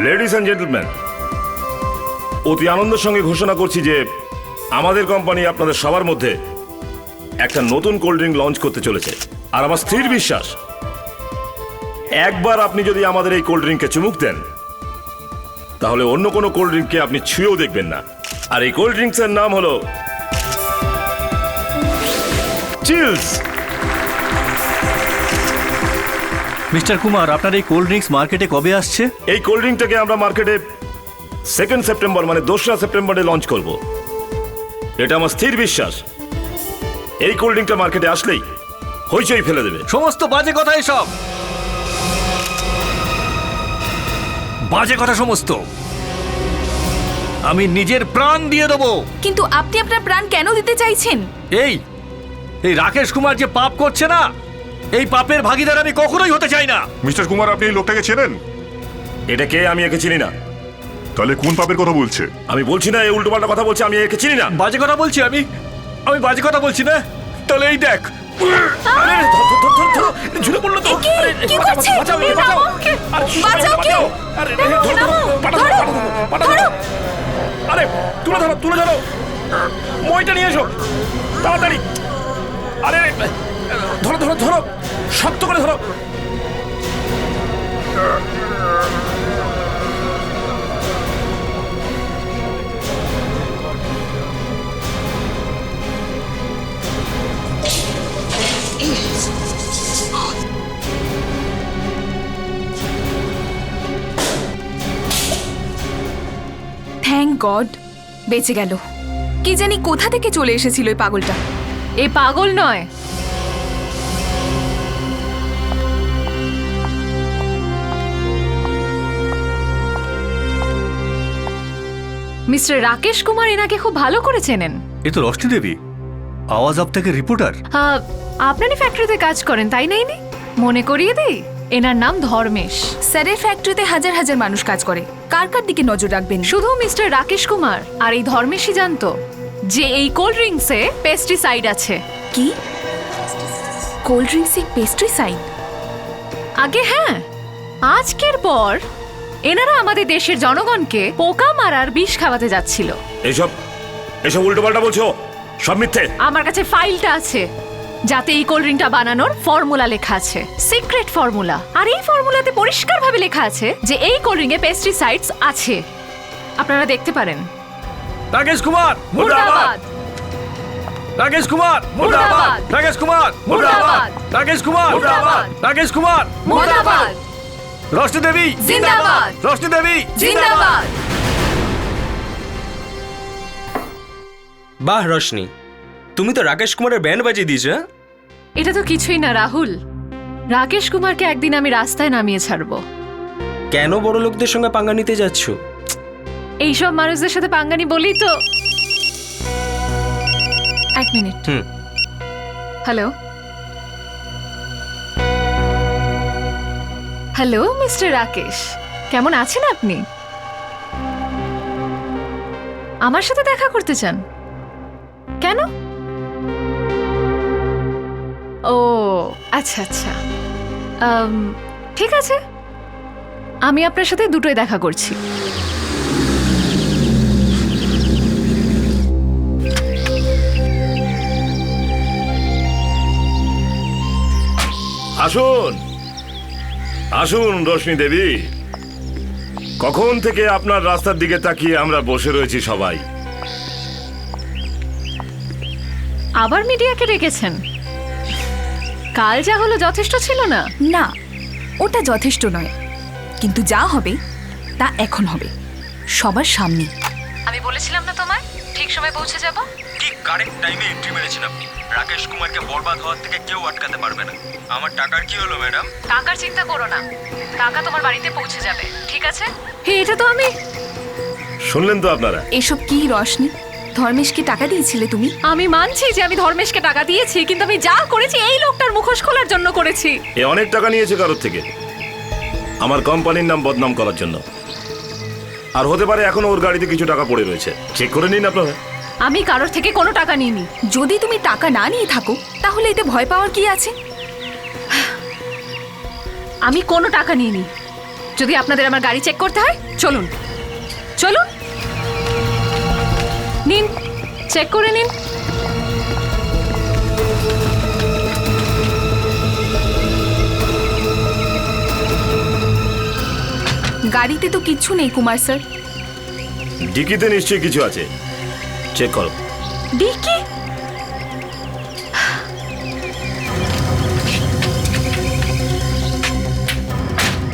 Ladies and gentleman, অতি আনন্দের সঙ্গে ঘোষণা করছি যে আমাদের কোম্পানি আপনাদের সবার মধ্যে একটা নতুন কোল্ড ড্রিঙ্ক লঞ্চ করতে চলেছে। আর আমার স্থির বিশ্বাস, একবার আপনি যদি আমাদের এই কোল্ড ড্রিঙ্ককে চুমুক দেন, তাহলে অন্য কোনো কোল্ড ড্রিঙ্ককে আপনি ছুঁয়েও দেখবেন না। আর এই কোল্ড ড্রিঙ্কসের নাম হলো চিলস। মিস্টার কুমার, আপনার এই কোল্ড ড্রিঙ্কস মার্কেটে কবে আসছে? এই কোল্ড ড্রিঙ্কটাকে আমরা মার্কেটে 2 সেপ্টেম্বর মানে 2রা সেপ্টেম্বরে লঞ্চ করব। এটা আমার স্থির বিশ্বাস, এই কোল্ড ড্রিঙ্কটা মার্কেটে আসলেই হইচই ফেলে দেবে। সমস্ত বাজে কথা, এসব বাজে কথা সমস্ত। আমি নিজের প্রাণ দিয়ে দেবো। কিন্তু আপনি আপনার প্রাণ কেন দিতে চাইছেন? এই রাকেশ কুমার যে পাপ করছে না, এই পাপের ভাগীদার আমি কখনোই হতে চাই না। মিস্টার কুমার, আপনি এই লোকটাকে চেনেন? এটা কে? আমি একে চিনি না। তাহলে কোন পাপের কথা বলছে? আমি বলছি না এই উল্টোপাল্টা কথা বলছে, আমি একে চিনি না। বাজে কথা বলছি আমি বাজে কথা বলছি না। তাহলে এই দেখ, আরে, ধর, ধর, ধর, ধর, ঝুলে পড়লো তো। কি আরে, কি বাঁচাও, করছে? বাঁচাও, এই বাঁচাও। নামো ওকে। আরে, বাঁচাও কেউ। আরে, নামো, ধরো, নামো। পাঠাও, ধরো। পাঠাও, ধরো। আরে, তুলে ধরো, তুলে ধরো। মইটা নিয়ে এসো তাড়াতাড়ি। আরে, ধরো, ধরো, ধরো, শক্ত করে ধরো। থ্যাংক গড, বেঁচে গেল। কি জানি কোথা থেকে চলে এসেছিল এই পাগলটা। এ পাগল নয়, মিস্টার রাকেশ কুমার এনাকে খুব ভালো করে চেনেন। এ তো রশ্মি দেবী, আওয়াজ আপ থেকে রিপোর্টার। আপনারই ফ্যাক্টরিতে কাজ করেন তাই না? ইনি মনে করিয়ে দিই, এনার নাম ধর্মেশ। স্যারের ফ্যাক্টরিতে হাজার হাজার মানুষ কাজ করে, কার কার দিকে নজর রাখবেন? শুধু মিস্টার রাকেশ কুমার আর এই ধর্মেশই জানতো যে এই কোল্ড ড্রিঙ্কসে পেস্টিসাইড আছে। কি? কোল্ড ড্রিঙ্কসে পেস্ট্রিসাইড? আগে হ্যাঁ, আজকের পর এনারা আমাদের দেশের জনগণকে পোকা মারার বিষ খাওয়াতে যাচ্ছিল। এসব এসব উল্টোপাল্টা বলছো, সব মিথ্যে। আমার কাছে ফাইলটা আছে যাতে এই কোল্ড ড্রিঙ্কটা বানানোর ফর্মুলা লেখা আছে, সিক্রেট ফর্মুলা। আর এই ফর্মুলাতে পরিষ্কারভাবে লেখা আছে যে এই কোল্ড ড্রিঙ্কে পেস্টিসাইডস আছে। আপনারা দেখতে পারেন। রাকেশ কুমার মুর্দাবাদ, রাকেশ কুমার মুর্দাবাদ, রাকেশ কুমার মুর্দাবাদ, রাকেশ কুমার মুর্দাবাদ, রাকেশ কুমার মুর্দাবাদ, রশ্মি দেবী জিন্দাবাদ, রশ্মি দেবী জিন্দাবাদ। বাহ রশনি, তুমি তো রাকেশ কুমারের ব্যান্ড বাজিয়ে দিয়েছো। হ্যাঁ? এটা তো কিছুই না রাহুল, রাকেশ কুমারকে একদিন আমি রাস্তায় নামিয়ে ছাড়বো। কেন বড় লোকদের সঙ্গে পাঙ্গা নিতে যাচ্ছ? এইসব মানুষদের সাথে পাঙ্গানি বলি তো। এক minute. Hello hello mister Rakesh, কেমন আছেন আপনি? আমার সাথে দেখা করতে চান? কেন? ও আচ্ছা আচ্ছা, ঠিক আছে, আমি আপনার সাথে দুটোই দেখা করছি। আসুন আসুন রশ্মি দেবী, কখন থেকে আপনার রাস্তার দিকে তাকিয়ে আমরা বসে রয়েছি সবাই। আবার মিডিয়াকে ডেকেছেন? কাল যা হলো যথেষ্ট ছিল না? না, ওটা যথেষ্ট নয়, কিন্তু যা হবে তা এখন হবে, সবার সামনে। আমি বলেছিলাম না তোমায় ঠিক সময় পৌঁছে যাব। ঠিক কারেক্ট টাইমে এন্ট্রি মেরেছেন আপনি। রাকেশ কুমারকে বরবাদ হওয়ার থেকে কেউ আটকাতে পারবে না। আমার টাকার কি হলো ম্যাডাম? টাকার চিন্তা করো না, টাকা তোমার বাড়িতে পৌঁছে যাবে, ঠিক আছে? হে, এটা তো আমি। শুনলেন তো আপনারা? এসব কি রশনি? ধর্মেশকে টাকা দিয়েছিলে তুমি? আমি মানছি যে আমি ধর্মেশকে টাকা দিয়েছি, কিন্তু আমি যা করেছি এই লোকটার মুখোশ খোলার জন্য করেছি। এ অনেক টাকা নিয়েছে কারোর থেকে, আমার কোম্পানির নাম বদনাম করার জন্য। আর হতে পারে এখনো ওর গাড়িতে কিছু টাকা পড়ে রয়েছে, চেক করে নিন আপনারা। আমি কারোর থেকে কোনো টাকা নিইনি। যদি তুমি টাকা না নিয়ে থাকো তাহলে এতে ভয় পাওয়ার কি আছে? আমি কোনো টাকা নিইনি। যদি আপনাদের আমার গাড়ি চেক করতে হয় চলুন চলুন নিন চেক করে নিন। গাড়িতে তো কিচ্ছু নেই কুমার স্যার। ডিকিতে নিশ্চয়ই কিছু আছে, চেক করো। ডিকি?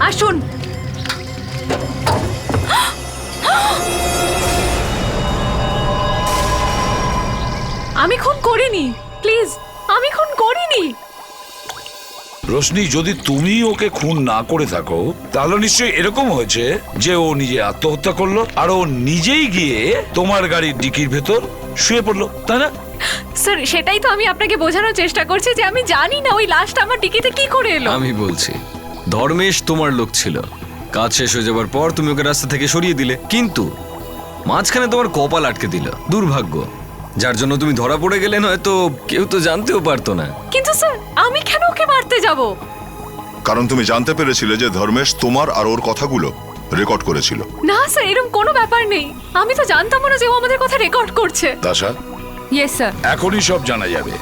আসুন। আমি খুন করিনি, প্লিজ আমি খুন করিনি। রোশনি, যদি তুমি ওকে খুন না করে থাকো তাহলে নিশ্চয়ই এরকম হয়েছে যে ও নিজে আত্মহত্যা করলো আর ও নিজেই গিয়ে তোমার গাড়ির ডিকির ভেতর শুয়ে পড়লো, তাই না? স্যার সেটাই তো আমি আপনাকে বোঝানোর চেষ্টা করছি যে আমি জানি না ওই লাশটা আমার ডিকিতে কি করে এলো। আমি বলছি ধর্মেশ তোমার লোক ছিল, কাজ শেষ হয়ে যাবার পর তুমি ওকে রাস্তা থেকে সরিয়ে দিলে, কিন্তু মাঝখানে তোমার কপাল আটকে দিল, দুর্ভাগ্য, যার জন্য তুমি ধরা পড়ে গেলে, নয়তো কেউ তো জানতেও পারতো না। কিন্তু স্যার আমি কেন ওকে মারতে যাব? কারণ তুমি জানতে পেরেছিলে যে ধর্মেশ তোমার আর ওর কথাগুলো রেকর্ড করেছিল। না স্যার এরকম কোনো ব্যাপার নেই, আমি তো জানতাম না যে ও আমাদের কথা রেকর্ড করছে। দাসা, ইয়েস স্যার। এখনই সব জানা যাবে,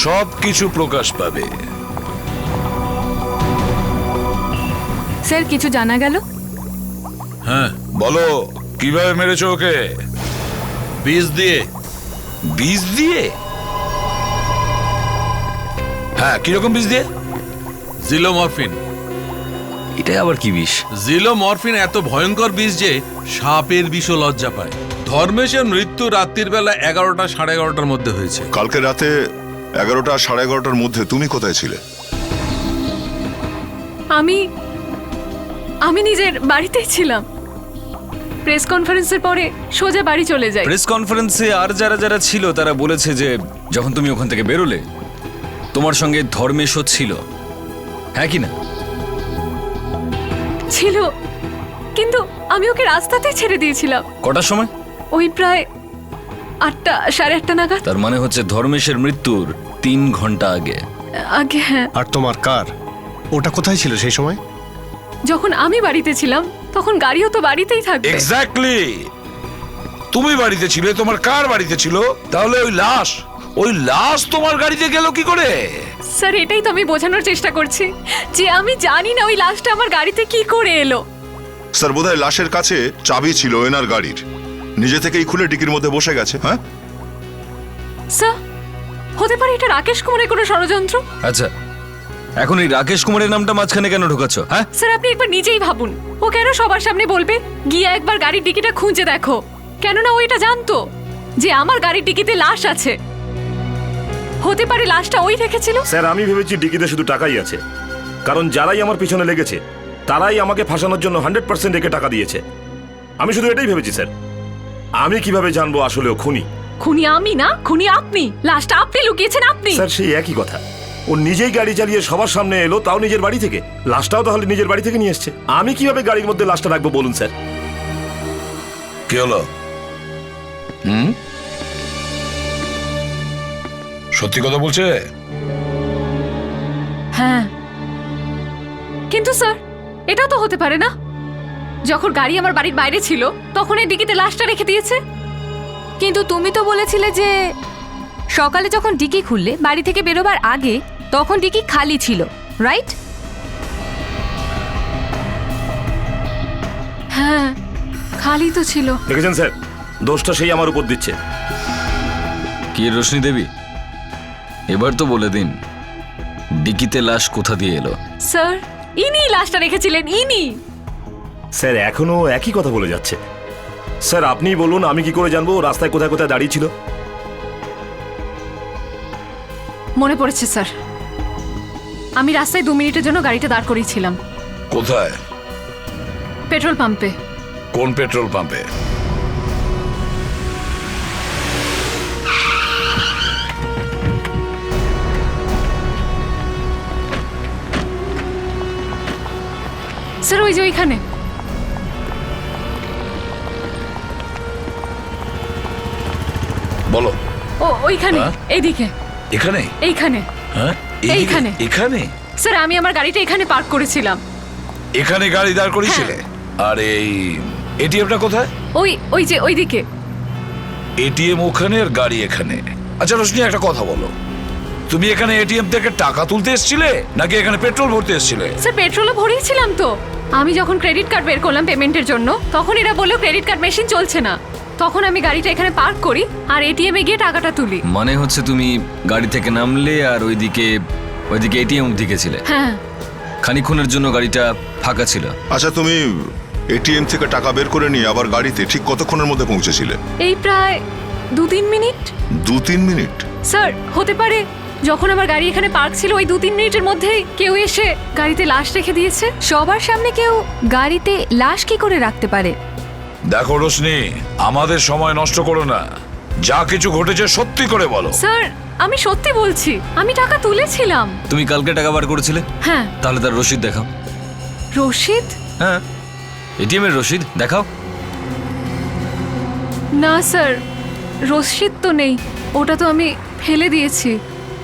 সব কিছু প্রকাশ পাবে। স্যার কিছু জানা গেল? হ্যাঁ বলো, কিভাবে মেরেছো ওকে? বিষ দিয়ে। বিষ দিয়ে? হ্যাঁ, কিরকম বিষ দিয়ে? জিলোমরফিন। এটা আবার কি বিষ? জিলোমরফিন এত ভয়ঙ্কর বিষ যে সাপের বিষও লজ্জা পায়। ধর্মেশের মৃত্যু রাত্রির বেলা 11টা সাড়ে 11টার মধ্যে হয়েছে। কালকে রাতে 11টা আর 11:30টার মধ্যে তুমি কোথায় ছিলে? আমি নিজের বাড়িতেই ছিলাম। প্রেস কনফারেন্সের পরে সোজা বাড়ি চলে যাই। প্রেস কনফারেন্সে আর যারা যারা ছিল তারা বলেছে যে যখন তুমি ওখান থেকে বেরোলে তোমার সঙ্গে ধর্মেশও ছিল, হ্যাঁ কি না? ছিল, কিন্তু আমি ওকে রাস্তাতেই ছেড়ে দিয়েছিলাম। কটার সময়? ওই প্রায় 8টা সাড়ে 8টা নাগাদ। তার মানে হচ্ছে ধর্মেশের মৃত্যুর 3 ঘন্টা আগে। আগে হ্যাঁ। আর তোমার কার, ওটা কোথায় ছিল সেই সময়? যখন আমি বাড়িতে ছিলাম তখন গাড়িও তো বাড়িতেই থাকবে। এক্স্যাক্টলি, তুমি বাড়িতে ছিলে, তোমার কার বাড়িতে ছিল? তাহলে ওই লাশ তোমার গাড়িতে গেল কি করে? স্যার এটাই তো আমি বোঝানোর চেষ্টা করছি যে আমি জানি না ওই লাশটা আমার গাড়িতে কি করে এলো। স্যার বোধহয় লাশের কাছে চাবি ছিল এনার গাড়ির, নিজে থেকেই খুলে ডিকির মধ্যে বসে গেছে। হ্যাঁ স্যার হতে পারে এটা রাকেশ কুমারের কোনো ষড়যন্ত্র। আচ্ছা, এখন এই রাকেশ কুমারের নামটা মাঝখানে কেন ঢোকাচ্ছ? হ্যাঁ স্যার আপনি একবার নিজেই ভাবুন, ও কেন সবার সামনে বলবে গিয়ে একবার গাড়ির ডিকিটা খুঁজে দেখো? কেননা ও এটা জানতো যে আমার গাড়ির ডিকিতে লাশ আছে। হতে পারে লাশটা ওই রেখেছিল। স্যার আমি ভেবেছি ডিকিতে শুধু টাকাই আছে, কারণ যারাই আমার পিছনে লেগেছে তারাই আমাকে ফাঁসানোর জন্য 100% রেখে টাকা দিয়েছে। আমি শুধু এটাই ভেবেছি স্যার। আমি কিভাবে জানবো আসলে ও খুনি? খুনি আমি না, খুনি আপনি। লাশটা আপনি লুকিয়েছেন, আপনি। স্যার সেই একই কথা, ও নিজেই গাড়ি চালিয়ে সবার সামনে এলো, তাও নিজের বাড়ি থেকে। লাশটাও তাহলে নিজের বাড়ি থেকে নিয়ে এসছে। আমি কিভাবে গাড়ির মধ্যে লাশটা রাখবো বলুন স্যার? কি হলো? সত্যি কথা বলছে? হ্যাঁ, কিন্তু স্যার এটা তো হতে পারে না। যখন গাড়ি আমার বাড়ির বাইরে ছিল তখন এই ডিকিতে লাশটা রেখে দিয়েছে। কিন্তু তুমি তো বলেছিলে যে সকালে যখন ডিকি খুললে বাড়ি থেকে বেরোবার আগে তখন ডিকি খালি ছিল, রাইট? হ্যাঁ খালি তো ছিল। দেখেছেন স্যার, দোষটা সেই আমার উপর দিচ্ছে। কি রোশনি দেবী, এবার তো বলে দিন ডিকিতে লাশ কোথা দিয়ে এলো? স্যার ইনি লাশটা রেখেছিলেন, ইনি। স্যার এখনো একই কথা বলে যাচ্ছে। স্যার আপনিই বলুন, আমি কি করে জানবো ও রাস্তায় কোথায় কোথায় দাঁড়িয়ে ছিল? মনে পড়েছে স্যার, আমি রাস্তায় 2 মিনিটের জন্য গাড়িটা দাঁড় করিয়েছিলাম। কোথায়? পেট্রোল পাম্পে। কোন পেট্রোল পাম্পে? স্যার ওই যে ওইখানে। বলো। ও ওইখানে, এইদিকে। এখানে? এইখানে। হ্যাঁ এইখানে। এখানে? স্যার আমি আমার গাড়িটা এখানে পার্ক করেছিলাম। এখানে গাড়ি দাঁড় করিয়েছিলে? আর এই এটিএমটা কোথায়? ওই যে ওইদিকে। এটিএম ওখানে আর গাড়ি এখানে। আচ্ছা রোশনি, একটা কথা বলো, তুমি এখানে এটিএম থেকে টাকা তুলতে এসেছিলে নাকি এখানে পেট্রোল ভরতে এসেছিলে? স্যার পেট্রোলও ভরিয়েছিলাম তো। আমি যখন ক্রেডিট কার্ড বের করলাম পেমেন্টের জন্য, তখন এরা বললো ক্রেডিট কার্ড মেশিন চলছে না। তখন আমি গাড়িটা এখানে পার্ক করি আর এটিএম এ গিয়ে টাকাটা তুলি। মানে হচ্ছে তুমি গাড়ি থেকে নামলে আর ওইদিকে এটিএম দিকে ছিলে। হ্যাঁ। খানিকক্ষণের জন্য গাড়িটা ফাঁকা ছিল। আচ্ছা, তুমি এটিএম থেকে টাকা বের করে নিয়ে আবার গাড়িতে ঠিক কতক্ষণের মধ্যে পৌঁছেছিলে? এই প্রায় 2-3 মিনিট। 2-3 মিনিট? স্যার হতে পারে যখন আমার গাড়ি এখানে পার্ক ছিল ওই 2-3 মিনিটের মধ্যেই কেউ এসে গাড়িতে লাশ রেখে দিয়েছে। সবার সামনে কেউ গাড়িতে লাশ কি করে রাখতে পারে? দেখো রোশনি, আমাদের সময় নষ্ট করো না, যা কিছু ঘটেছে সত্যি করে বলো। স্যার আমি সত্যি বলছি, আমি টাকা তুলেছিলাম। তুমি কালকে টাকা বার করেছিলে? হ্যাঁ। তাহলে তার রসিদ দেখাও। রশিদ? হ্যাঁ, এটিএম এর রসিদ দেখাও। না স্যার, রশিদ তো নেই, ওটা তো আমি ফেলে দিয়েছি।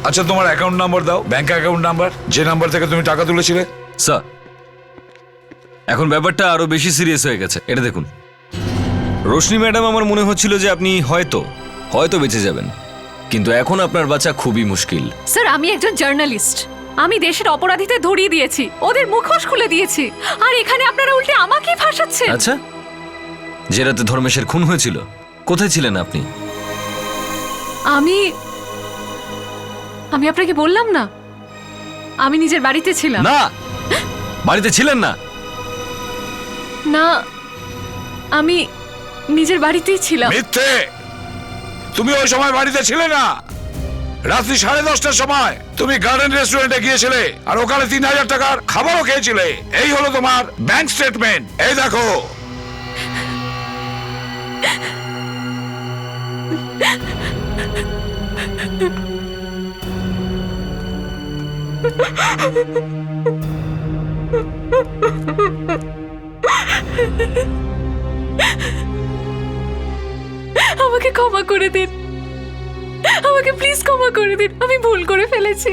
আচ্ছা তোমার অ্যাকাউন্ট নাম্বার দাও, ব্যাংক অ্যাকাউন্ট নাম্বার, যে নাম্বার থেকে তুমি টাকা তুলেছিলে। স্যার, এখন ব্যাপারটা আরো বেশি সিরিয়াস হয়ে গেছে। এটা দেখুন রোশনি ম্যাডাম, আমার মনে হচ্ছিল যে আপনি হয়তো বেঁচে যাবেন, কিন্তু এখন আপনার বাঁচা খুবই মুশকিল। স্যার আমি একজন জার্নালিস্ট, আমি দেশের অপরাধীদের ধরিয়ে দিয়েছি, ওদের মুখোশ খুলে দিয়েছি, আর এখানে আপনারা উল্টে আমাকেই ফাঁসাচ্ছেন। আচ্ছা, যে রাতে ধর্মেশের খুন হয়েছিল কোথায় ছিলেন আপনি? আমি আপনাকে বললাম না, আমি নিজের বাড়িতে ছিলাম। না, বাড়িতে ছিলেন না? না, আমি নিজের বাড়িতেই ছিলাম। মিথ্যে! তুমি ওই সময় বাড়িতে ছিলে না। রাত্রি 10:30টার সময় তুমি গার্ডেন রেস্টুরেন্টে গিয়েছিলে আর ওখানে 3000 টাকার খাবারও খেয়েছিলে। এই হলো তোমার ব্যাংক স্টেটমেন্ট, এই দেখো। আমাকে ক্ষমা করে দিন, আমাকে প্লিজ ক্ষমা করে দিন, আমি ভুল করে ফেলেছি,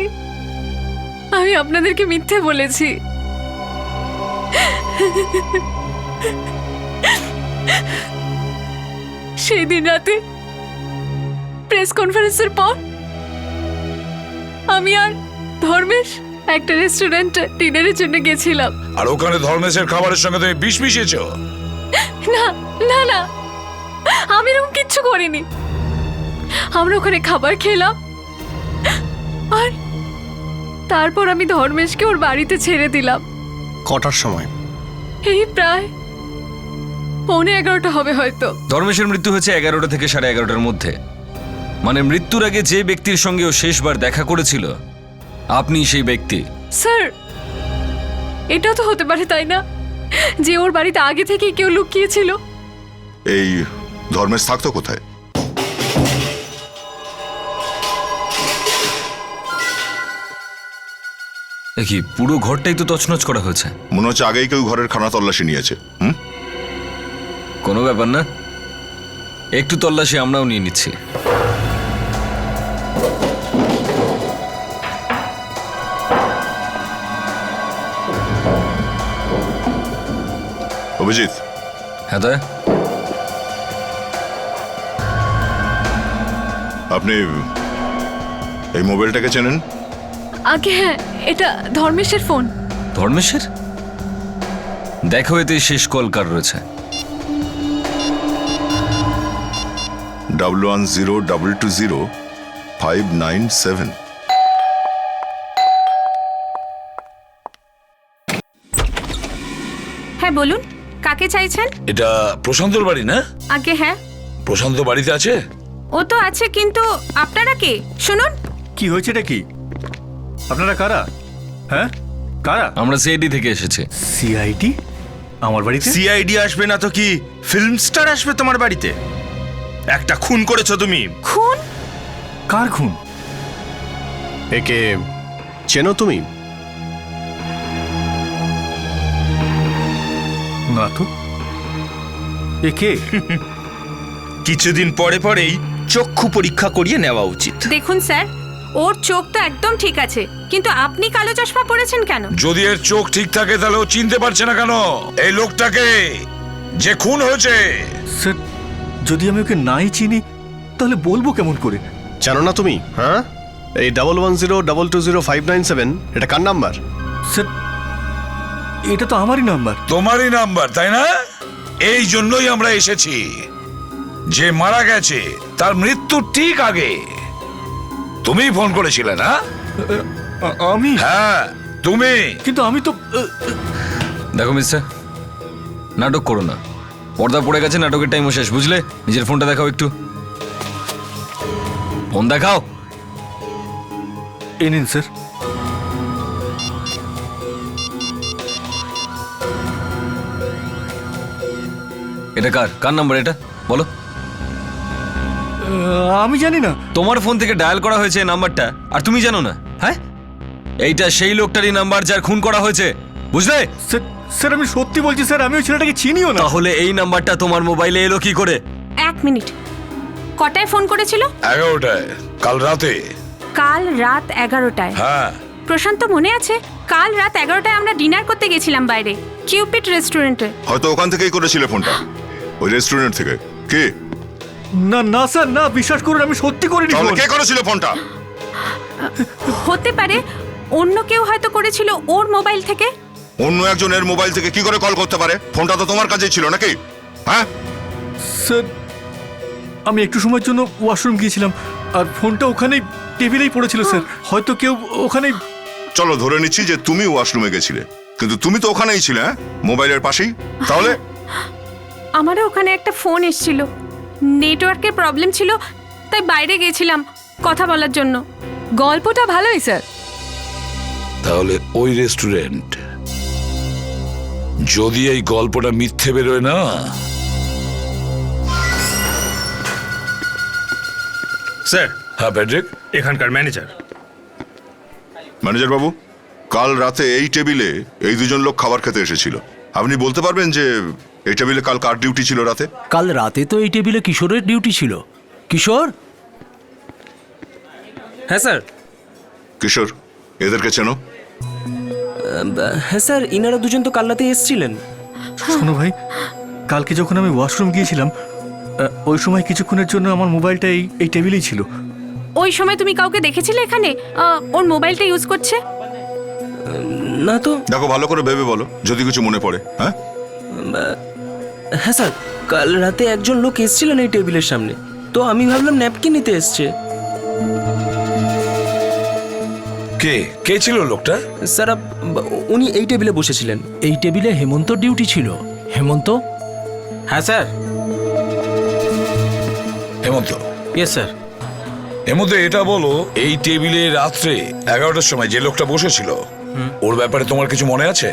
আমি আপনাদেরকে মিথ্যে বলেছি। সেই দিন রাতে প্রেস কনফারেন্সের পর আমি আর ধর্মেশ একটা রেস্টুরেন্টে ডিনারের জন্য গেছিলাম। আর ওখানে ধর্মেশের খাবারের সঙ্গে তুমি বিষ মিশিয়েছো? না না না, আমি এরকম কিচ্ছু করিনি। আমরা ওখানে খাবার খেলাম আর তারপর আমি ধর্মেশকে ওর বাড়িতে ছেড়ে দিলাম। কটার সময়? এই প্রায় 11:15 হবে হয়তো। ধর্মেশের মৃত্যু হয়েছে 11টা থেকে 11:30টার মধ্যে। মানে মৃত্যুর আগে যে ব্যক্তির সঙ্গে ও শেষবার দেখা করেছিল আপনি সেই ব্যক্তি। স্যার এটাও তো হতে পারে তাই না, যে ওর বাড়িতে আগে থেকে কেউ লুকিয়েছিল? এই ধর্মেশ থাকতো কোথায়? কি পুরো ঘরটাই তো তছনছ করা হয়েছে। মনে হচ্ছে আগেই কেউ ঘরের খানা তল্লাশি নিয়েছে। কোনো ব্যাপার না, একটু তল্লাশি আমরাও নিয়ে নিচ্ছি। অভিজিৎ। হ্যাঁ তাই? আপনি এই মোবাইলটাকে চেনেন? আগে হ্যাঁ, এটা ধর্মেশের ফোন। ধর্মেশের? দেখো এতে শেষ কল কার রয়েছে? 110220597। হ্যাঁ বলুন, কাকে চাইছেন? এটা প্রশান্তর বাড়ি না? আগে হ্যাঁ। প্রশান্ত বাড়িতে আছে? ও তো আছে, কিন্তু আপনারা কে? শুনুন। কি হয়েছে? এটা কি? আপনারা কারা? হ্যাঁ, কারা? আমরা সিআইডি থেকে এসেছি। সিআইডি আমার বাড়িতে? সিআইডি আসবে না তো কি ফিল্ম স্টার আসবে তোমার বাড়িতে? একটা খুন করেছো তুমি। খুন? কার খুন? একে চেনো তুমি? না তো। একে কিছুদিন পরে পরেই চক্ষু পরীক্ষা করিয়ে নেওয়া উচিত। দেখুন স্যার, ওর চোখ তো একদম ঠিক আছে, কিন্তু আপনি কালো চশমা পরেছেন কেন? যদি এর চোখ ঠিক থাকে তাহলে ও চিনতে পারছে না কেন এই লোকটাকে যে খুন হয়েছে? স্যার, যদি আমি ওকে নাই চিনি তাহলে বলবো কেমন করে? জানো না তুমি? হ্যাঁ, এই 1102205997 এটা কার নাম্বার? স্যার, এটা তো আমারই নাম্বার। তোমারই নাম্বার, তাই না? এই জন্যই আমরা এসেছি। যে মারা গেছে তার মৃত্যুর ঠিক আগে তুমি ফোন করেছিলে না? আমি? হ্যাঁ তুমি। কিন্তু আমি তো দেখো মিস্টার, নাটক করো না। পর্দা পড়ে গেছে, নাটকের টাইমও শেষ, বুঝলে? নিজের ফোনটা দেখাও একটু। ফোন দেখাও। এ নিন স্যার। এটা কার কার নাম্বার এটা বলো? আমি জানি না। তোমার ফোন থেকে ডায়াল করা হয়েছে এই নাম্বারটা, আর তুমি জানো না? হ্যাঁ, এইটা সেই লোকটারই নাম্বার যার খুন করা হয়েছে, বুঝলে? স্যার, আমি সত্যি বলছি স্যার, আমি ওই ছেলেটাকে চিনিও না। তাহলে এই নাম্বারটা তোমার মোবাইলে এলো কি করে? 1 মিনিট, কটায় ফোন করেছিল? 11টায়, কাল রাতে। কাল রাত 11টায়? হ্যাঁ। প্রশান্ত মনে আছে? কাল রাত 11টায় আমরা ডিনার করতে গেছিলাম বাইরে, কিউপিড রেস্টুরেন্টে। হয়তো ওখান থেকেই করেছিলে ফোনটা, ওই রেস্টুরেন্ট থেকে। কে? না না স্যার, না, বিশ্বাস করুন আমি সত্যি করিনি। তাহলে কে করেছিল ফোনটা? হতে পারে অন্য কেউ হয়তো করেছিল ওর মোবাইল থেকে। অন্য একজনের মোবাইল থেকে কি করে কল করতে পারে? ফোনটা তো তোমার কাছেই ছিল নাকি? হ্যাঁ স্যার, আমি একটু সময়ের জন্য ওয়াশরুম গিয়েছিলাম আর ফোনটা ওখানেই টেবিলেই পড়েছিল স্যার। হয়তো কেউ ওখানেই। চলো ধরে নিচ্ছি যে তুমি ওয়াশরুমে গেছিলে, কিন্তু তুমি তো ওখানেই ছিলে, হ্যাঁ, মোবাইলের পাশেই। তাহলে আমারও ওখানে একটা ফোন এসেছিল, নেটওয়ার্কের প্রবলেম ছিল, তাই বাইরে গেছিলাম কথা বলার জন্য। গল্পটা ভালোই স্যার। তাহলে ওই রেস্টুরেন্ট, যদি এই গল্পটা মিথ্যে বেরোয় না, স্যার। হ্যাঁ প্যাট্রিক, এখানকার ম্যানেজার। ম্যানেজার বাবু, কাল রাতে এই টেবিলে এই দুজন লোক খাবার খেতে এসেছিল। আপনি বলতে পারবেন যে এই টেবিলে কাল কার ডিউটি ছিল রাতে? কাল রাতে তো এই টেবিলে কিশোরের ডিউটি ছিল। কিশোর? হ্যাঁ স্যার। কিশোর, এদেরকে চেনো? হ্যাঁ স্যার, ইনারা দুজন তো কাল রাতে এসেছিলেন। শোনো ভাই, কালকে যখন আমি ওয়াশরুম গিয়েছিলাম ওই সময় কিছুক্ষণের জন্য আমার মোবাইলটা এই টেবিলেই ছিল। ওই সময় তুমি কাউকে দেখেছিলে এখানে ওর মোবাইলটা ইউজ করছে? না তো। দেখো, ভালো করে ভেবে বলো যদি কিছু মনে পড়ে। হ্যাঁ হ্যাঁ স্যার, কাল রাতে একজন লোক এসেছিলেন এই টেবিলের সামনে, তো আমি ভাবলাম ন্যাপকিন নিতে এসছে। কে কে ছিল লোকটা? স্যার, উনি এই টেবিলে বসেছিলেন। এই টেবিলে হেমন্তর ডিউটি ছিল। হেমন্ত? হ্যাঁ sir. Hemant? Yes sir. Hemant, এটা বলো, এই টেবিলে রাত্রে 11টার সময় যে লোকটা বসেছিল, ওর ব্যাপারে তোমার কিছু মনে আছে?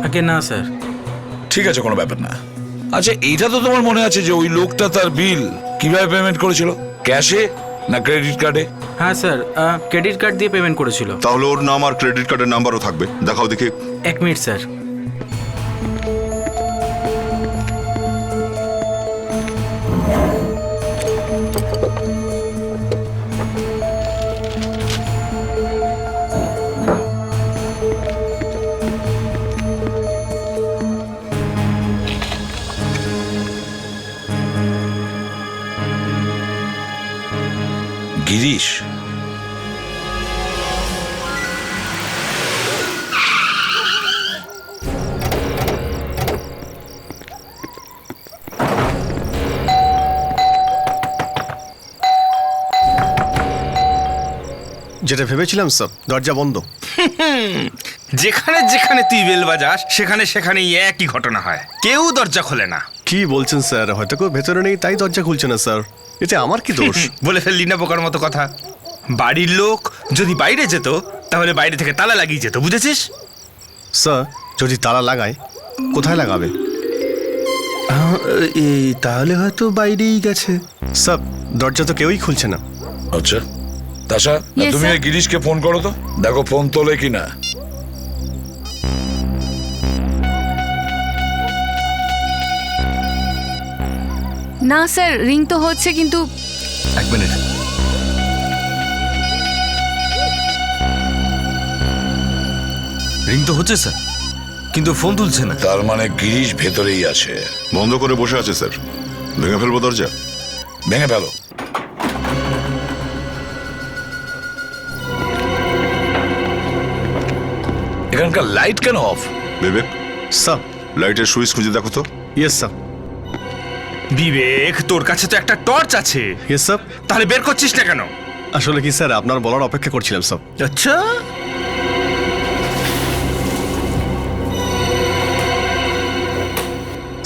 আগে না স্যার। ঠিক আছে, কোনো ব্যাপার না। আচ্ছা, এইটা তো তোমার মনে আছে যে ওই লোকটা তার বিল কিভাবে পেমেন্ট করেছিল? ক্যাশে না ক্রেডিট কার্ডে? হ্যাঁ স্যার, ক্রেডিট কার্ড দিয়ে পেমেন্ট করেছিল। তাহলে ওর নাম আর ক্রেডিট কার্ডের নাম্বারও থাকবে, দেখাও দেখি। 1 মিনিট স্যার। গিরিশ? যেটা ভেবেছিলাম স্যার, দরজা বন্ধ। যেখানে যেখানে তুই বেল বাজাস সেখানে সেখানেই একই ঘটনা হয়, কেউ দরজা খোলে না। কি বলছেন স্যার? হয়তো কেউ ভেতরে নেই তাই দরজা খুলছে না স্যার। এতে আমার কি দোষ? বলে ফেললি না বোকার মতো কথা। বাড়ির লোক যদি বাইরে যেত তাহলে বাইরে থেকে তালা লাগিয়ে যেত, বুঝেছিস? স্যার, যদি তালা লাগায় কোথায় লাগাবে? এই তাহলে হয়তো বাইরেই গেছে। স্যার, দরজা তো কেউই খুলছে না। আচ্ছা তাশা, Yes, তুমি sir. এই গিরিশকে ফোন করো তো, দেখো ফোন তোলে কিনা। না স্যার, রিং তো হচ্ছে কিন্তু। 1 মিনিট। রিং তো হচ্ছে স্যার, কিন্তু ফোন তুলছে না। তার মানে গিরিশ ভেতরেই আছে। বন্ধ করে বসে আছে স্যার। ভেঙে ফেলবো দরজা? ভেঙে ফেলো। এখানকার লাইট কেন অফ? বিবেক, স্যার। লাইটের সুইচ খুঁজে দেখো তো। Yes sir. বিবেক, তোর কাছে তো একটা টর্চ আছে। Yes sir. তাহলে বের করছিস না কেন? আসলে কি স্যার, আপনার বলার অপেক্ষা করছিলাম স্যার। আচ্ছা,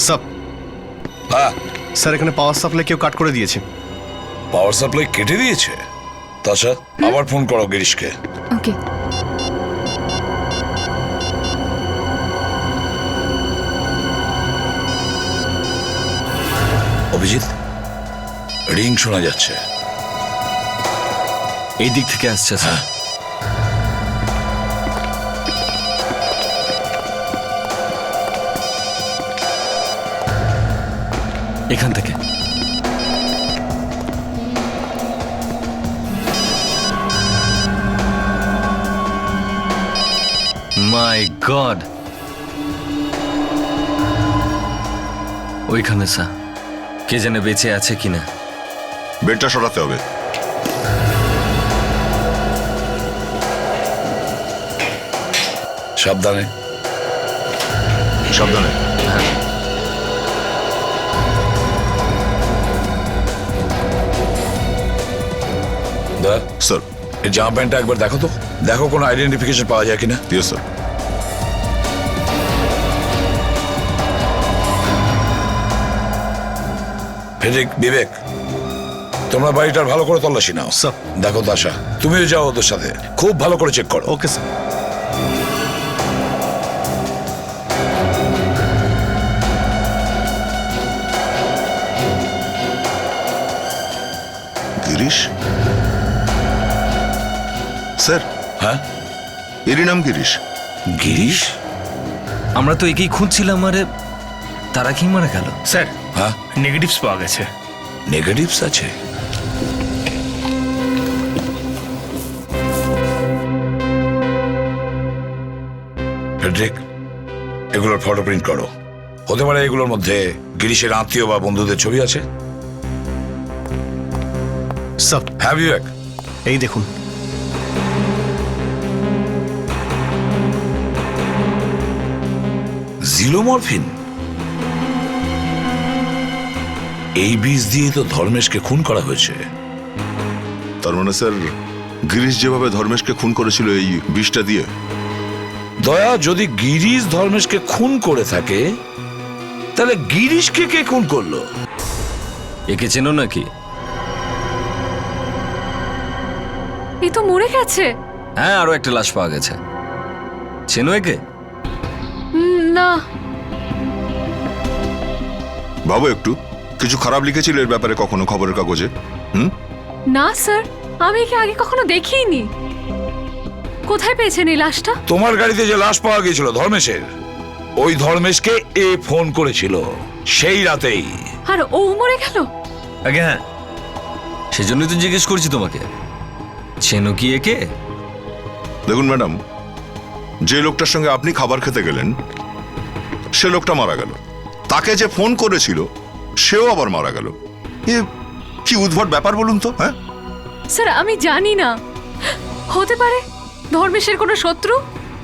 স্যার। হ্যাঁ, স্যার এখানে পাওয়ার সাপ্লাই কেউ কাট করে দিয়েছে। পাওয়ার সাপ্লাই কেটে দিয়েছে? তাছা, আবার ফোন করো গিরিশকে। ওকে। অভিজিৎ, রিং শোনা যাচ্ছে। এই দিক থেকে আসছে স্যার। এখান থেকে। মাই গড, ওইখানে স্যার, কে জানে বেঁচে আছে কিনা। বেডটা সরাতে হবে। সাবধানে। সাবধানে। হ্যাঁ। স্যার, এই জামা প্যান্টটা একবার দেখো তো, দেখো কোনো আইডেন্টিফিকেশন পাওয়া যায় কিনা। Yes sir. ফেডরিক, বিবেক, তোমরা বাড়িটার ভালো করে তল্লাশি নাও। স্যার। দেখো দাসা, তুমিও যাও ওদের সাথে, খুব ভালো করে চেক করো। Okay sir. গিরিশ? স্যার। হ্যাঁ, এরই নাম গিরিশ। গিরিশ? আমরা তো একেই খুঁজছিলাম, আরে তারা কি মারা গেল? স্যার, হ্যাঁ, নেগেটিভস পাওয়া গেছে। নেগেটিভস আছে? ফেডরিক, এগুলোর ফটো প্রিন্ট করো। হতে পারে এগুলোর মধ্যে গিরিশের আত্মীয় বা বন্ধুদের ছবি আছে। স্যার। হ্যাঁ বিবেক, এই দেখুন। জিলোমরফিন? এই বীজ দিয়ে তো ধর্মেশকে খুন করা হয়েছে। তার মানে স্যার, গিরিশ যেভাবে ধর্মেশকে খুন করেছিল এই বিষটা দিয়ে। দয়া, যদি গিরিশ ধর্মেশকে খুন করে থাকে, তাহলে গিরিশকে কে খুন করলো? একে চেনো নাকি? এই তো মরে গেছে। হ্যাঁ, আরো একটা লাশ পাওয়া গেছে। চেনো একে? না। ভাবো একটু, কিছু খারাপ লিখেছিল এর ব্যাপারে কখনো খবরের কাগজে? না স্যার, আমি একে আগে কখনো দেখিনি। কোথায় পেয়েছেন এই লাশটা? তোমার গাড়িতে যে লাশ পাওয়া গিয়েছিল ধর্মেশের, ওই ধর্মেশকে এ ফোন করেছিল সেই রাতেই। আর ও মরে গেল? আগে হ্যাঁ, সেজন্যই তো জিজ্ঞেস করছি তোমাকে, চেনো কি একে? দেখুন ম্যাডাম, যে লোকটার সঙ্গে আপনি খাবার খেতে গেলেন সে লোকটা মারা গেল। তাকে যে ফোন করেছিল সেও আবার মারা গেল। এ কি উদ্ভট ব্যাপার বলুন তো? হ্যাঁ স্যার, আমি জানি না, হতে পারে ধর্মেশের কোনো শত্রু,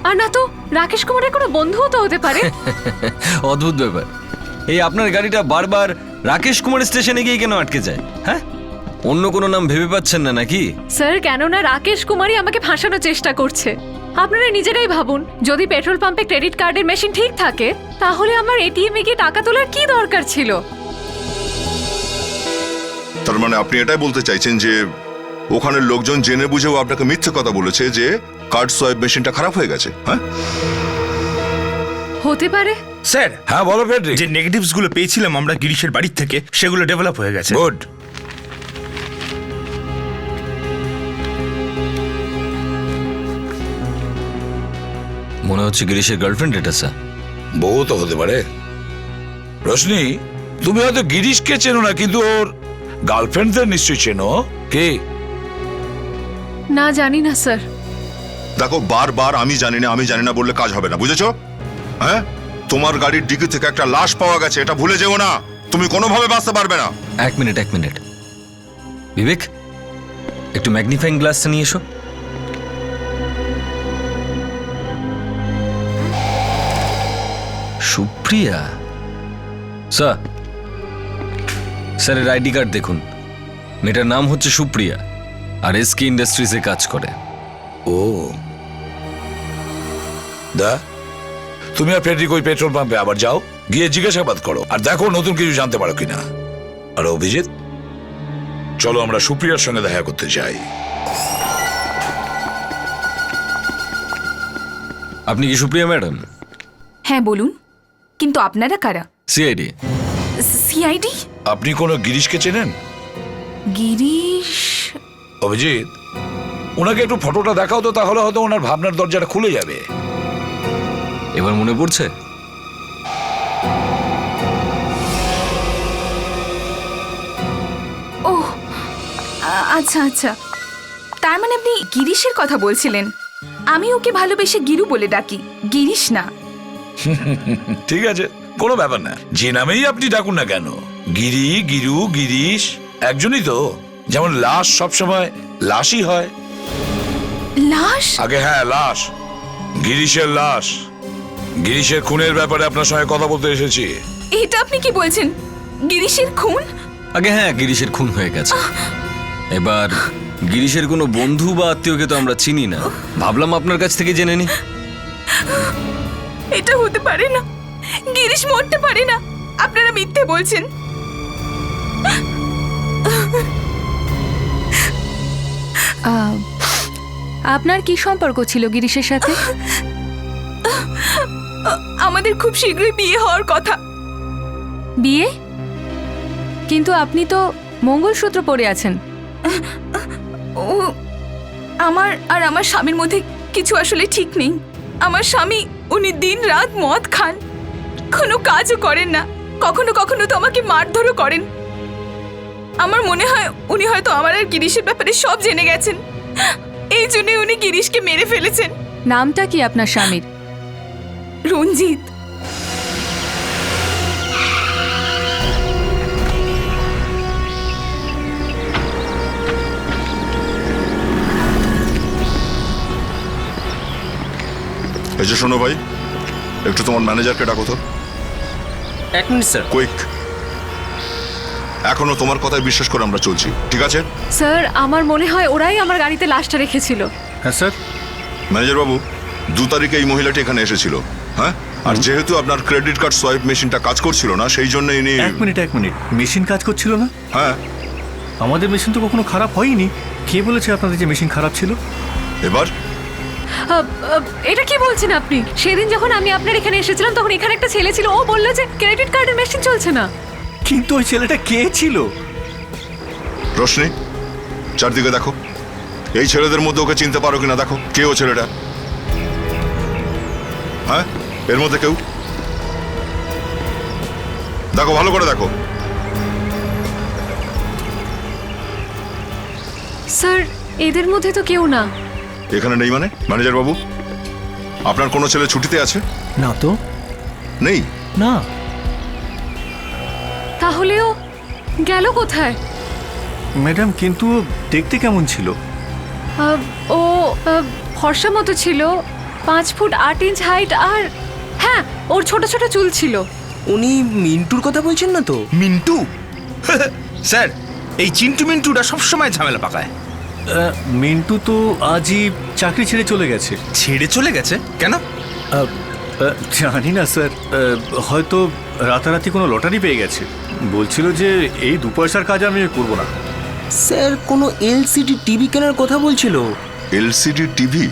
আর না তো রাকেশ কুমারের কোনো বন্ধুও তো হতে পারে। অদ্ভুত ব্যাপার, এই আপনার গাড়িটা বারবার রাকেশ কুমার স্টেশনে গিয়ে কেন আটকে যায়? হ্যাঁ, অন্য কোনো নাম ভেবে পাচ্ছেন না নাকি? স্যার, কেননা রাকেশ কুমারই আমাকে ফাঁসানোর চেষ্টা করছে। আপনারা নিজেরাই ভাবুন, যদি পেট্রোল পাম্পে ক্রেডিট কার্ডের মেশিন ঠিক থাকে, তাহলে আমার এটিএম এ গিয়ে টাকা তোলার কি দরকার ছিল? তার মানে আপনি এটাই বলতে চাইছেন যে ওখানের লোকজন জেনে বুঝেও আপনাকে মিথ্যে কথা বলেছে যে কার্ড সোয়াইপ মেশিনটা খারাপ হয়ে গেছে? হ্যাঁ, হতে পারে। স্যার। হ্যাঁ বলো ফেডরিক। যে নেগেটিভস গুলো পেয়েছিলাম আমরা গিরিশের বাড়ির থেকে, সেগুলো ডেভেলপ হয়ে গেছে। গুড। মনে হচ্ছে গিরিশের গার্লফ্রেন্ড এটা স্যার। বউ তো হতে পারে। রোশনি, তুমি হয়তো গিরিশকে চেনো না, কিন্তু ওর গার্লফ্রেন্ডদের নিশ্চয়ই চেনো। কে? না, জানি না স্যার। দেখো বারবার আমি জানি না বললে কাজ হবে না, বুঝেছো? হ্যাঁ, তোমার গাড়ির ডিকি থেকে একটা লাশ পাওয়া গেছে, এটা ভুলে যেও না। তুমি কোনোভাবে বাঁচতে পারবে না। এক মিনিট বিবেক, একটু ম্যাগনিফাইং গ্লাসটা নিয়ে এসো। সুপ্রিয়া স্যারের আইডি কার্ড দেখুন। মেয়েটার নাম হচ্ছে সুপ্রিয়া, আর এসকে ইন্ডাস্ট্রিজে কাজ করে। ও দা, তুমি আর ফেডরিক ওই পেট্রোল পাম্পে আবার যাও, গিয়ে জিজ্ঞাসাবাদ করো আর দেখো নতুন কিছু জানতে পারো কিনা। আর অভিজিৎ, চলো আমরা সুপ্রিয়ার সঙ্গে দেখা করতে যাই। আপনি কি সুপ্রিয়া ম্যাডাম? হ্যাঁ বলুন, কিন্তু আপনারা কারা? সিআইডি। সিআইডি? আপনি কোনো গিরিশকে চেনেন? গিরিশ? অভিজিৎ, ওনাকে একটু ফটোটা দেখাও তো, তাহলে হয়তো ওনার ভাবনার দরজাটা খুলে যাবে। এবার মনে পড়ছে? ও আচ্ছা আচ্ছা, তার মানে আপনি গিরিশের কথা বলছিলেন। আমি ওকে ভালোবেসে গিরু বলে ডাকি, গিরিশ না। ঠিক আছে, কোনো ব্যাপার না, যে নামেই আপনি ডাকুন না কেন। গিরি, গিরু, গিরিশ একজনই তো। যেমন লাশ সবসময় লাশই হয়। লাশ? আগে হ্যাঁ, লাশ, গিরিশের লাশ। গিরিশের খুনের ব্যাপারে আপনার সঙ্গে কথা বলতে এসেছি। এটা আপনি কি বলছেন? গিরিশের খুন? আগে হ্যাঁ, গিরিশের খুন হয়ে গেছে। এবার গিরিশের কোনো বন্ধু বা আত্মীয়কে তো আমরা চিনি না, ভাবলাম আপনার কাছ থেকে জেনে নি। এটা হতে পারে না, গিরিশ মরতে পারে না। আপনারা মিথ্যে বলছেন। আপনার কি সম্পর্ক ছিল গিরিশের সাথে? আমাদের খুব শীঘ্রই বিয়ে হওয়ার কথা। বিয়ে? কিন্তু আপনি তো মঙ্গলসূত্র পরে আছেন। ও, আমার আর আমার স্বামীর মধ্যে কিছু আসলে ঠিক নেই। আমার স্বামী, উনি দিন রাত মদ খান, কোনো কাজও করেন না, কখনো কখনো তো আমাকে মারধরও করেন। আমার মনে হয় উনি হয়তো আমার আর গিরিশের ব্যাপারে সব জেনে গেছেন, এই জন্য উনি গিরিশকে মেরে ফেলেছেন। নামটা কি আপনার স্বামীর? রঞ্জিত। এই যে শোনো ভাই, একটু তোমার ম্যানেজারকে ডাকো তো। এক মিনিট স্যার। কুইক। এখনো তোমার কথায় বিশ্বাস করে আমরা চলছি, ঠিক আছে? স্যার, আমার মনে হয় ওরাই আমার গাড়িতে লাশটা রেখেছিল। হ্যাঁ স্যার। ম্যানেজার বাবু, 2 তারিখে এই মহিলাটি এখানে এসেছিল। হ্যাঁ, আর যেহেতু আপনার ক্রেডিট কার্ড সোয়াইপ মেশিনটা কাজ করছিল না, সেই জন্য ইনি। এক মিনিট, মেশিন কাজ করছিল না? হ্যাঁ। আমাদের মেশিন তো কখনো খারাপ হয়নি। কে বলেছে আপনাদের যে মেশিন খারাপ ছিল? এবার এটা কি বলছেন আপনি? সেদিন যখন আমি আপনার এখানে এসেছিলাম তখন এখানে একটা ছেলে ছিল, ও বলল যে ক্রেডিট কার্ডের মেশিন চলছে না। কিন্তু ওই ছেলেটা কে ছিল? রোশনি, চারদিকে দেখো, এই ছেলেদের মধ্যে ওকে চিনতে পারো কিনা দেখো, কে ও ছেলেটা? হ্যাঁ, এর মধ্যে কেউ? দেখো, ভালো করে দেখো। স্যার, এদের মধ্যে তো কেউ না। এখানে নেই মানে? ম্যানেজার বাবু, আপনার কোনো ছেলে ছুটিতে আছে? না তো। নেই? না। তাহলেও গেল কোথায়? ম্যাডাম, কিন্তু দেখতে কেমন ছিল? ও ফর্সা মতো ছিল, 5 ফুট 8 ইঞ্চ হাইট, আর হ্যাঁ, ওর ছোট ছোট চুল ছিল। উনি মিন্টুর কথা বলছেন না তো? মিন্টু? স্যার, এই চিন্টু মিন্টুটা সবসময় ঝামেলা পাকায়। মিন্টু তো আজই চাকরি ছেড়ে চলে গেছে। ছেড়ে চলে গেছে কেন? জানি না স্যার, হয়তো রাতারাতি কোনো লটারি পেয়ে গেছে। বলছিল যে এই 2 পয়সার কাজ আমি করবো না। স্যার, কোনো এলসিডি টিভি কেনার কথা বলছিল। LCD TV?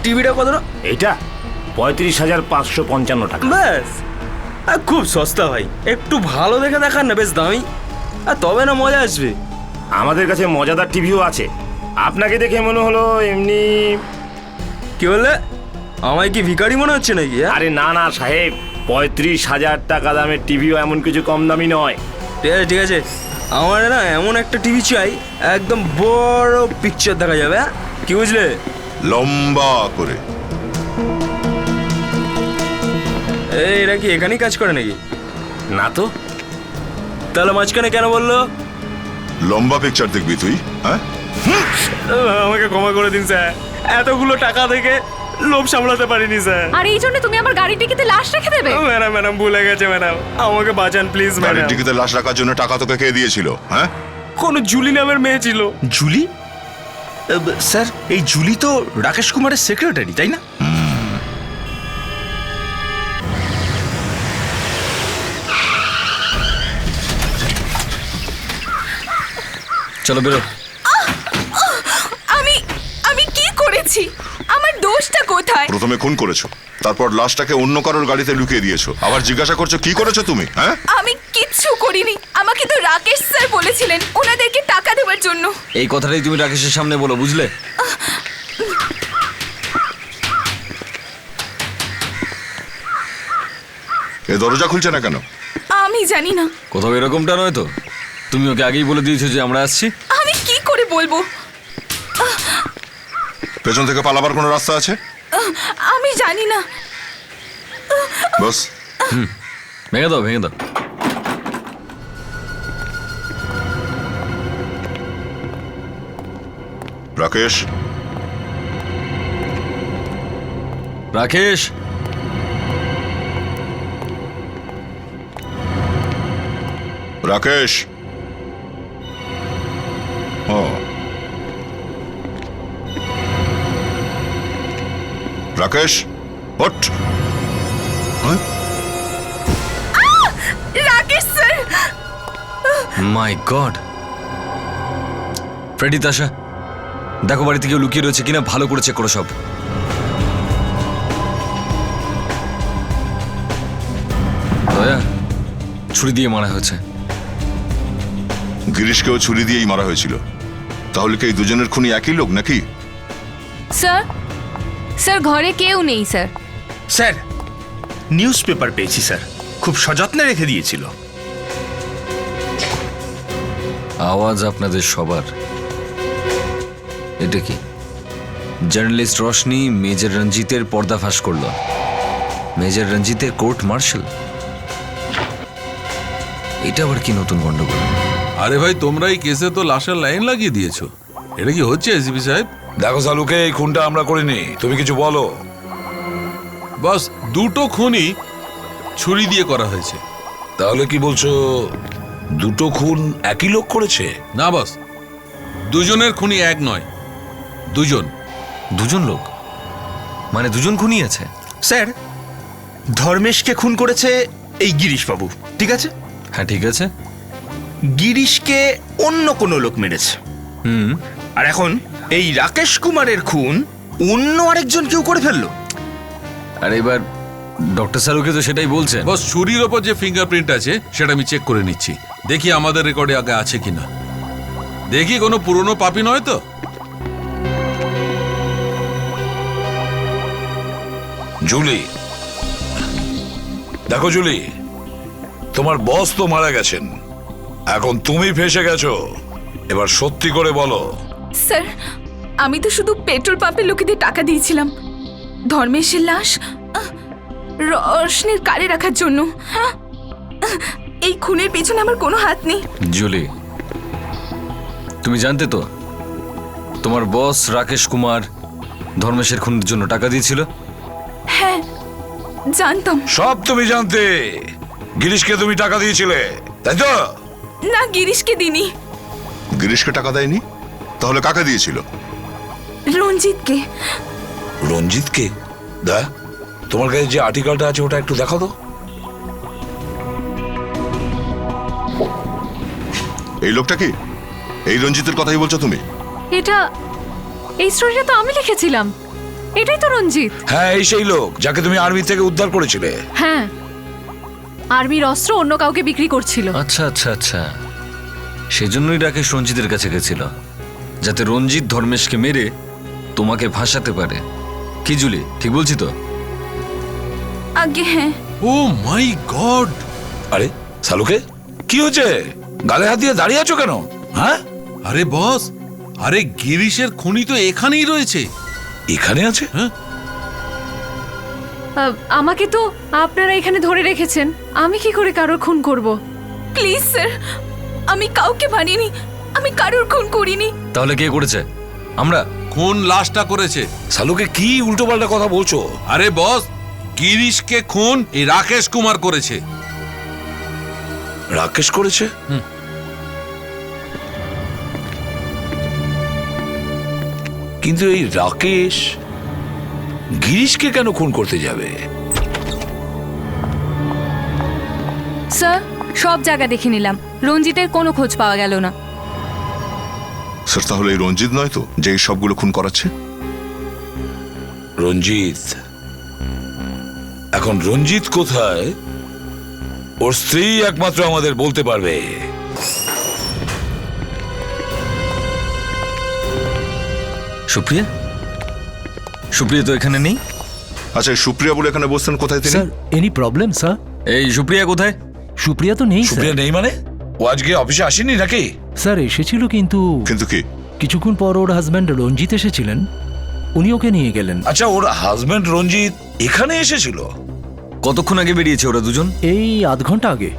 টিভিটা কত? এটা 35,555 টাকা। ব্যাস, খুব সস্তা ভাই। একটু ভালো দেখে দেখান না, বেশ দামি, আর তবে না মজা আসবে। আমাদের কাছে মজাদার টিভিও আছে। আপনাকে দেখে মনে হলো এমনি কি বললে? আমায় কি ভিখারি মনে হচ্ছে নাকি? আরে না না সাহেব, 35,000 টাকা দামের টিভিও এমন কিছু কম দামি নয়। ঠিক আছে ঠিক আছে, আমার না এমন একটা টিভি চাই একদম বড় পিকচার দেখা যাবে, হ্যাঁ? কি বুঝলে? লম্বা করে। এই এরা কি এখানেই কাজ করে নাকি? না তো। তাহলে মাঝখানে কেন বললো? লম্বা পিকচার দেখবি তুই? হ্যাঁ, আমাকে ক্ষমা করে দিন স্যার, এতগুলো টাকা থেকে লোভ সামলাতে পারিনি স্যার। আর এই জন্য তুমি আমার গাড়ির টিকিতে লাশ রেখে দেবে? ম্যাডাম ম্যাডাম ভুলে গেছে ম্যাডাম, আমাকে বাঁচান প্লিজ গাড়ির ম্যাডাম। টিকিতে লাশ রাখার জন্য টাকা তোকে কে দিয়েছিল? হ্যাঁ, কোন জুলি নামের মেয়ে ছিল। জুলি? স্যার এই জুলি তো রাকেশ কুমারের সেক্রেটারি, তাই না? চলো বেরো। আমি আমি কি করেছি? আমার দোষটা কোথায়? প্রথমে খুন করেছো, তারপর লাশটাকে অন্য কারোর গাড়িতে লুকিয়ে দিয়েছো, আবার জিজ্ঞাসা করছো কি করেছো তুমি? হ্যাঁ, আমি কিচ্ছু করিনি। আমাকে তো রাকেশ স্যার বলেছিলেন ওনাদেরকে টাকা দেওয়ার জন্য। এই কথাটাই তুমি রাকেশের সামনে বলো, বুঝলে? এ দরজা খুলছে না কেন? আমি জানি না। কোথাও এরকমটা নয় তো? তুমি ওকে আগেই বলে দিয়েছো যে আমরা আসছি। আমি কি করে বলবো? পেছন থেকে পালাবার কোনো রাস্তা আছে? আমি জানি না। বস, ভেঙে দাও ভেঙে দাও। রাকেশ, রাকেশ, রাকেশ। ও, রাকেশ, ওঠ। হ্যাঁ? রাকেশ স্যার! মাই গড। ফ্রেডি, তাশা, দেখো বাড়িতে কেউ লুকিয়ে রয়েছে কিনা, ভালো করে চেক করো সব। দয়া, ছুরি দিয়ে মারা হয়েছে। গিরিশকেও ছুরি দিয়েই মারা হয়েছিল। তাহলে কি এই দুজনের খুনি একই লোক নাকি? স্যার, স্যার ঘরে কেউ নেই স্যার। স্যার নিউজ পেপার পেয়েছি স্যার, খুব সযত্নে রেখে দিয়েছিল। আওয়াজ আপনাদের সবার। এটা কি? জার্নালিস্ট রোশনি মেজর রঞ্জিতের পর্দাফাশ করল। মেজর রঞ্জিতের কোর্ট মার্শাল। এটা আবার কি নতুন গন্ডগোল? আরে ভাই, তোমরা এই কেসে তো লাশের লাইন লাগিয়ে দিয়েছো। এটা কি হচ্ছে এসিপি সাহেব? দেখো সালুকে, এই খুনটা আমরা করিনি, তুমি কিছু বলো। বস, দুটো খুনই ছুরি দিয়ে করা হয়েছে। তাহলে কি বলছো দুটো খুন একই লোক করেছে? না বস, দুজনের খুনি এক নয়, দুজন। দুজন লোক মানে দুজন খুনি আছে? স্যার ধর্মেশকে খুন করেছে এই গিরিশ বাবু, ঠিক আছে? হ্যাঁ ঠিক আছে। গিরিশকে অন্য কোনো লোক মেরেছে। আর এখন এই রাকেশ কুমারের খুন অন্য আরেকজন কেউ করে ফেললো। আর এবার ডক্টর সালুকে তো সেটাই বলছেন। বস, ছুরির ওপর যে ফিঙ্গারপ্রিন্ট আছে সেটা আমি চেক করে নিচ্ছি, দেখি আমাদের রেকর্ডে আগে আছে কিনা। দেখি কোনো পুরনো পাপি নয় তো। জুলি, দেখো জুলি, তোমার বস তো মারা গেছেন, এখন তুমি ফেসে গেছো। এবার সত্যি করে বলো। স্যার, আমি তো শুধু পেট্রোল পাম্পের লোকেদের টাকা দিয়েছিলাম ধর্মেশের লাশ রোশনির কারে রাখার জন্য। এই খুনের পেছনে আমার কোনো হাত নেই। জুলি, তুমি জানতে তো তোমার বস রাকেশ কুমার ধর্মেশের খুনের জন্য টাকা দিয়েছিল? হ্যাঁ জানতাম। সব তুমি জানতে। গিরিশকে তুমি টাকা দিয়েছিলে, তাই তো? না, গিরিশকে দিনি। গিরিশকে টাকা দেয়নি? তাহলে কাকে দিয়েছিল? রঞ্জিতকে। রঞ্জিতকে? দা, তোমার কাছে যে আর্টিকেলটা আছে ওটা একটু দেখাও তো। এই লোকটা কি? এই রঞ্জিতের কথাই বলছো তুমি? এটা, এই স্টোরিটা তো আমি লিখেছিলাম। এটাই তো রঞ্জিত। হ্যাঁ, এই সেই লোক যাকে তুমি আর্মি থেকে উদ্ধার করেছিলে। হ্যাঁ, আর্মির অস্ত্র অন্য কাউকে বিক্রি করছিল। আচ্ছা আচ্ছা আচ্ছা, সেজন্যই রাকেশ রঞ্জিতের কাছে গেছিল, যাতে রঞ্জিত ধর্মেশকে মেরে তোমাকে ভাসাতে পারে। কি জুলি, ঠিক বলছি তো? আগে হ্যাঁ। ও মাই গড! আরে সালুকে কি হয়েছে? গালে হাত দিয়ে দাঁড়িয়ে আছো কেন? হ্যাঁ, আরে বস, আরে গিরিশের খুনি তো এখানেই রয়েছে। এখানে আছে? হ্যাঁ, আমাকে তো আপনারা এখানে ধরে রেখেছেন, আমি কি করে কারোর খুন করব? প্লিজ স্যার, আমি কাউকে বানিনি, আমি কারোর খুন করিনি। তাহলে কে করেছে? আমরা। খুন লাশটা করেছে। সালুকে কি উল্টোপাল্টা কথা বলছো? আরে বস, গিরিশকে খুন এই রাকেশ কুমার করেছে। রাকেশ করেছে? কিন্তু এই রাকেশ গিরিশকে কেন খুন করতে যাবে? স্যার, সব জায়গা দেখে নিলাম, রঞ্জিতের কোনো খোঁজ পাওয়া গেল না। স্যার তাহলে এই রঞ্জিত নয় তো যে এই সবগুলো খুন করাচ্ছে? রঞ্জিত? এখন রঞ্জিত কোথায় ওর স্ত্রী একমাত্র আমাদের বলতে পারবে। সুপ্রিয়া? সুপ্রিয়া তো এখানে নেই। আচ্ছা সুপ্রিয়া বলে এখানে বসছেন, কোথায় তিনি? Sir any problem sir? এই সুপ্রিয়া কোথায়? সুপ্রিয়া তো নেই সুপ্রিয়া স্যার। নেই মানে? ও আজকে অফিসে আসেনি নাকি? স্যার এসেছিল, কিন্তু কিন্তু কি? কিছুক্ষণ পর ওর হাজব্যান্ড রঞ্জিত এসেছিলেন, উনি ওকে নিয়ে গেলেন। আচ্ছা, ওর হাজবেন্ড রঞ্জিত এখানে এসেছিল? কতক্ষণ আগে বেরিয়েছে ওরা দুজন? এই আধ ঘন্টা আগে।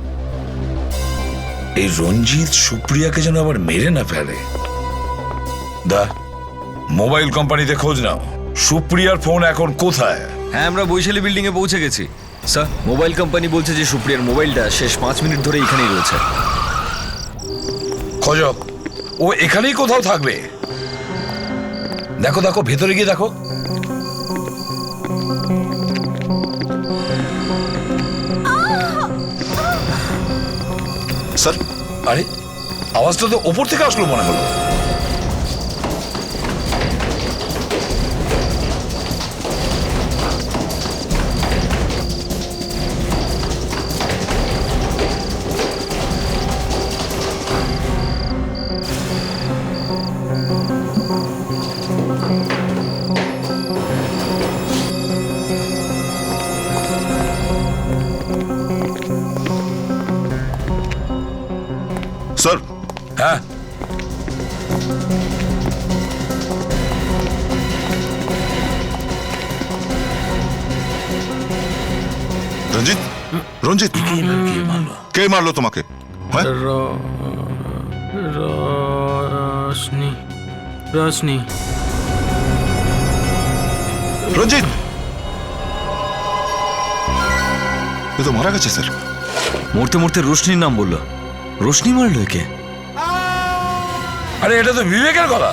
এই রঞ্জিত সুপ্রিয়াকে যেন আবার মেরে না ফেলে। দা, মোবাইল কোম্পানিতে খোঁজ নাও, সুপ্রিয়ার ফোন এখন কোথায়? হ্যাঁ, আমরা বৈশালী বিল্ডিং এ পৌঁছে গেছি স্যার। মোবাইল কোম্পানি বলছে যে সুপ্রিয়ার মোবাইলটা শেষ 5 মিনিট ধরে এখানেই রয়েছে। খোঁজো, ও এখানেই কোথাও থাকবে। দেখো দেখো, ভেতরে গিয়ে দেখো। স্যার, আরে আওয়াজটা তো ওপর থেকে আসলো মনে হলো। স্যার। হ্যাঁ, রঞ্জিত, রঞ্জিত কে মারলো তোমাকে? হ্যাঁ? রোশনি, রোশনি। রঞ্জিত এ তো মারা গেছে স্যার। মরতে মরতে রোশনির নাম বললো। রোশনি মারলো একে? আরে এটা তো বিবেকের কথা।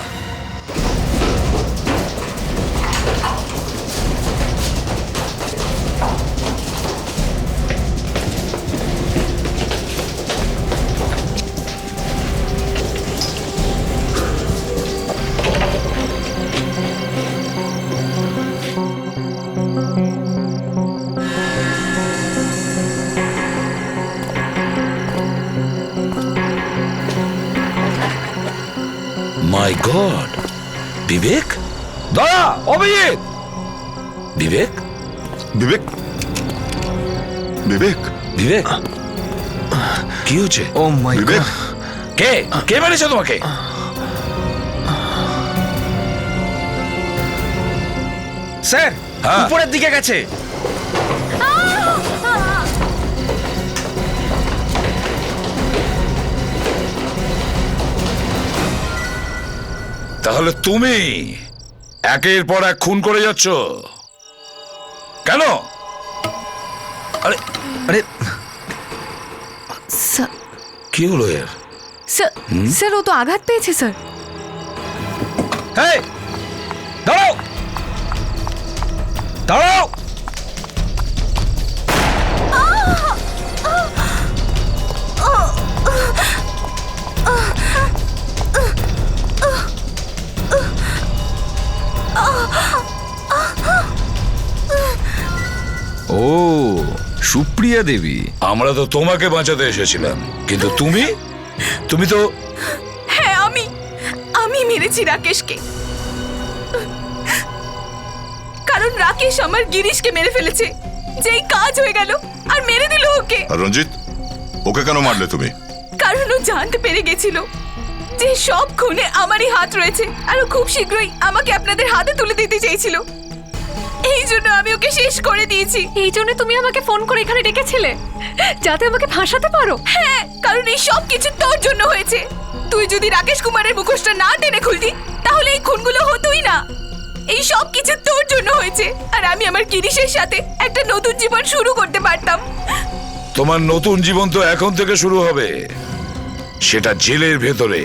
মাই গড, বিবেক? দাঁড়া, অভিজিৎ! বিবেক? বিবেক? বিবেক? বিবেক কি হচ্ছে? ও মাই বিবেক? গড! কে কে মেরেছে তোমাকে? স্যার, হ্যাঁ। উপরের দিকে গেছে। তাহলে তুমি একের পর এক খুন করে যাচ্ছ কেন? আরে আরে স্যার, কি হলো এর? স্যার ও তো আঘাত পেয়েছে স্যার। এই, দাঁড়াও, দাঁড়াও। ও সুপ্রিয়া দেবী। আমরা তো তোমাকে বাঁচাতে এসেছিলাম, কিন্তু তুমি তুমি তো। হ্যাঁ, আমি মেরেছি রাকেশকে, কারণ কারণ রাকেশ আমার গিরিশকে মেরে ফেলেছে। যেই কাজ হয়ে গেল আর মেরে দিল ওকে। আর রঞ্জিত, ওকে কেন মারলে তুমি? কারণ ও জানতে পেরে গেছিল যে সব খুনে আমারই হাত রয়েছে, আর ও খুব শীঘ্রই আমাকে আপনাদের হাতে তুলে দিতে চেয়েছিল। এই জন্য আমি ওকে শেষ করে দিয়েছি। এই জন্য তুমি আমাকে ফোন করে এখানে ডেকেছিলে যাতে আমাকে ফাঁসাতে পারো? হ্যাঁ, কারণ এই সব কিছু তোর জন্য হয়েছে। তুই যদি রাকেশ কুমারের মুখোশটা না টেনে খুলতি তাহলে এই খুনগুলো হতোই না। এই সব কিছু তোর জন্য হয়েছে, আর আমি আমার গিরিশের সাথে একটা নতুন জীবন শুরু করতে পারতাম। তোমার নতুন জীবন তো এখন থেকে শুরু হবে, সেটা জেলের ভেতরে।